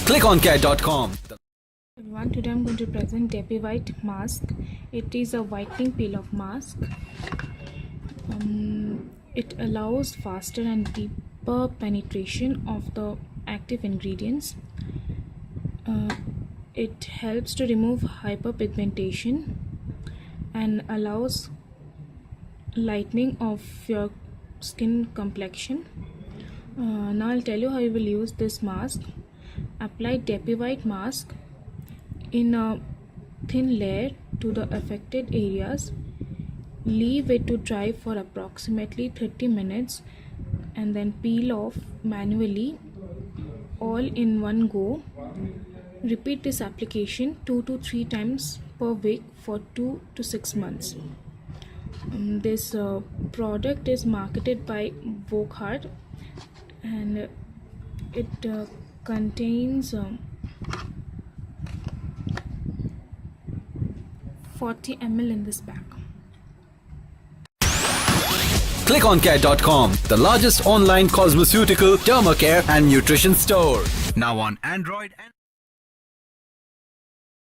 ClickOnCare.com. Everyone, today I'm going to present Depiwhite Mask. It is a whitening peel-off mask. It allows faster and deeper penetration of the active ingredients. It helps to remove hyperpigmentation and allows lightening of your skin complexion. Now I'll tell you how you will use this mask. Apply Depiwhite Mask in a thin layer to the affected areas. Leave it to dry for approximately 30 minutes and then peel off manually all in one go. Repeat this application 2 to 3 times per week for 2 to 6 months. This product is marketed by Depiwhite and it contains 40 ml in this bag. ClickOnCare.com, the largest online cosmeceutical, dermacare and nutrition store. Now on Android and